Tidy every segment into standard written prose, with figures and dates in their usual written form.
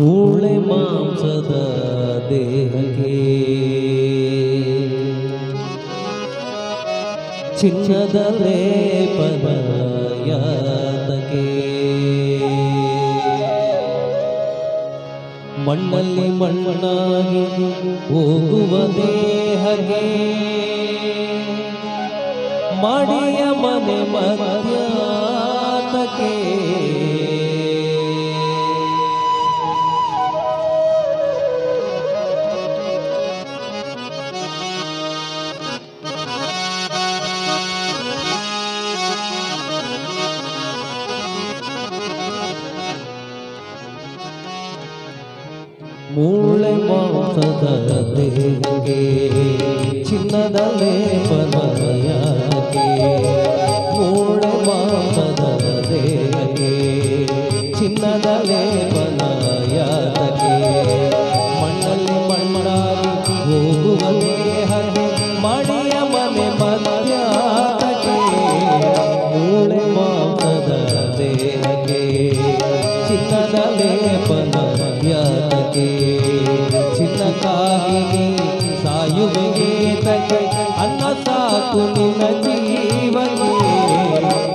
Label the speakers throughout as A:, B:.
A: ಮೂಳೆ ಮಾಂಸದ ದೇಹಕ್ಕೆ ಚಿನ್ನದ ಲೇಪನ ಯಾತಕ್ಕೆ ಮಣ್ಣಲ್ಲಿ ಮಣ್ಣಾಗಿ ಹೋಗುವ ದೇಹಕ್ಕೆ ಮಾಡಿಯ ಮನೆ ಮಧ್ಯಾತಕ್ಕೆ ಮೂಳೆ ಮಾಂಸದ ದೇಹಕ್ಕೆ ಚಿನ್ನದ ಲೇಪನ ಯಾತಕ್ಕೆ ಮೂಳೆ ಮಾಂಸದ ದೇಹಕ್ಕೆ ಚಿನ್ನದ ಲೇಪನ ಯಾತಕ್ಕೆ ಮಣ್ಣಲ್ಲಿ ಮಣ್ಣಾಗಿ ಹೋಗುವ ದೇಹಕ್ಕೆ ಮಾಡಿಯ ಮನೆ ಮಧ್ಯಾತಕ್ಕೆ ಮೂಳೆ ಮಾಂಸದ ದೇಹಕ್ಕೆ ಚಿನ್ನದ ಲೇಪನ ಯಾತಕ್ಕೆ ಚಿನ್ನಕ್ಕಾಗಿ ಸಾಯುವೆಗೆ ತಕ್ಕೆ ಅನ್ನ ಸಾಕು ನಿನ್ನ ಜೀವಕ್ಕೆ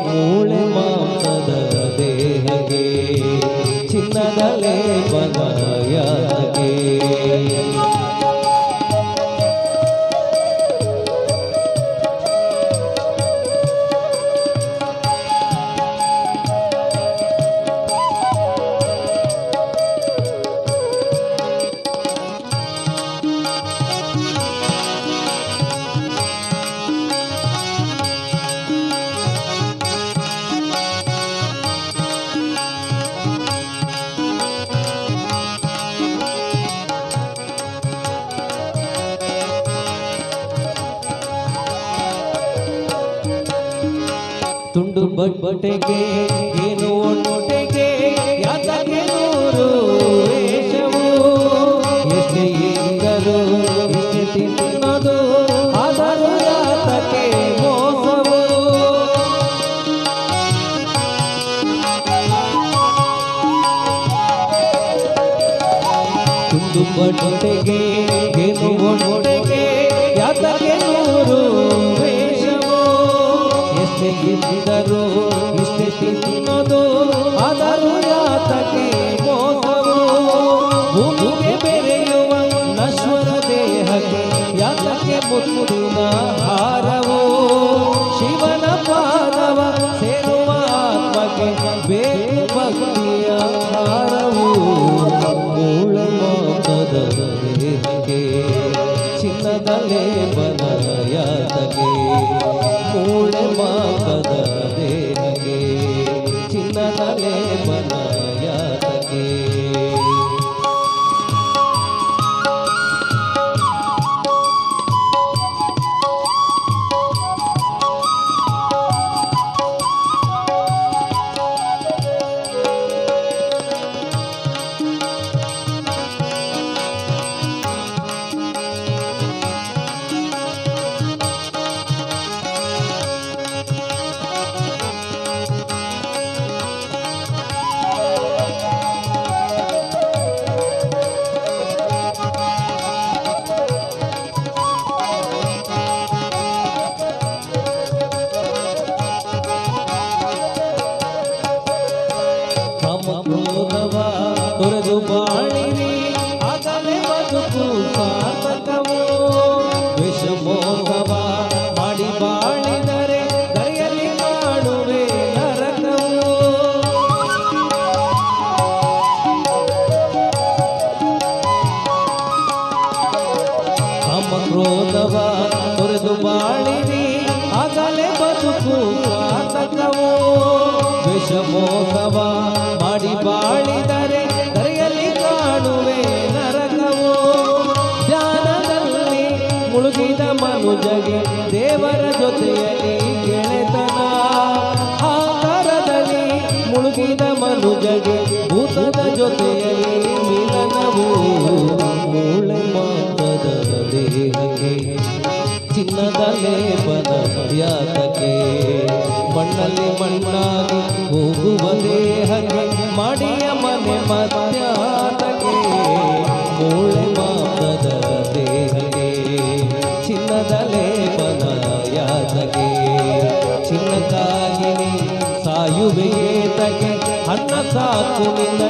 A: ಮೂಳೆ ಮಾಂಸದ ದೇಹಕ್ಕೆ ಚಿನ್ನದ ಲೇಪನ ಯಾತಕ್ಕೆ ತುಂಡು ಬಟ್ಟೆಗೆ ಏನು ಒಟ್ಟೆಗೆ ಯಾತಕ್ಕೆ ನೂರು ವೇಷವು ಎಷ್ಟೇ ಇದ್ದರೂ ಎಷ್ಟೇ ತಿನ್ನೋದು ಆದರೂ ಯಾತಕ್ಕೆ ಮೋಸವು ತುಂಡು ಬಟ್ಟೆಗೆ ಏನು ಒಟ್ಟೆಗೆ ಯಾತಕ್ಕೆ ನೂರು ಎಷ್ಟೇ ಇದ್ದರೂ ಇಷ್ಟೇ ತಿನ್ನೋದು ಆದರೂ ಯಾತಕ್ಕೆ ಮೋಸವು ಭೂಮಿಗೆ ಬೆರೆಯುವ ನಶ್ವರ ದೇಹಕ್ಕೆ ಯಾತಕ್ಕೆ ಮುತ್ತಿನ ಹಾರವು ಶಿವನ ಪಾದವ ಸೇರುವ ಆತ್ಮಕ್ಕೆ ಬೇಕು ಭಕ್ತಿಯ ಹಾರವು ಮೂಳೆ ಮಾಂಸದ ದೇಹಕ್ಕೆ ಚಿನ್ನದ ಲೇಪನ ಯಾತಕ್ಕೆ ಮೂಳೆ ಮಾಂಸದ ದೇಹಕ್ಕೆ ಚಿನ್ನದ ಲೇಪನ ಯಾತಕ್ಕೆ ತೊರೆದು ಬಾಳಿರಿ ಆಗಲೇ ಬದುಕು ಸಾರ್ಥಕವು ವಿಷಮೋಹವ ಮಾಡಿ ಬಾಳಿದರೆ ದರೆಯಲ್ಲಿ ಕಾಣುವೆ ನರಕವು ಕಾಮ ಕ್ರೋಧವ ತೊರೆದು ಬಾಳಿರಿ ಆಗಲೇ ಬದುಕು ಸಾರ್ಥಕವು ವಿಷಮೋಹವ ಮಾಡಿ ಬಾಳಿದರೆ ದರೆಯಲ್ಲಿ ಕಾಣುವೆ ನರಕವು ಧ್ಯಾನದಲ್ಲಿ ಮುಳುಗಿದ ಮನುಜಗೆ ದೇವರ ಜೊತೆಯಲ್ಲಿ ಗೆಳೆತನ ಆಕಾರದಲ್ಲಿ ಮುಳುಗಿದ ಮನುಜಗೆ ಭೂತದ ಜೊತೆಯಲ್ಲಿ ಮಿಲನವು ಮೂಳೆ ಮಾಂಸದ ದೇಹಕ್ಕೆ ಚಿನ್ನದ ಲೇಪನ ಯಾತಕ್ಕೆ ಮಣ್ಣಲ್ಲಿ ಮಣ್ಣಾಗಿ ಹೋಗುವ ದೇಹಕ್ಕೆ ಮಾಡಿಯ ಮನೆ ಮಧ್ಯಾತಕ್ಕೆ ಸಾಕು ನಿನ್ನ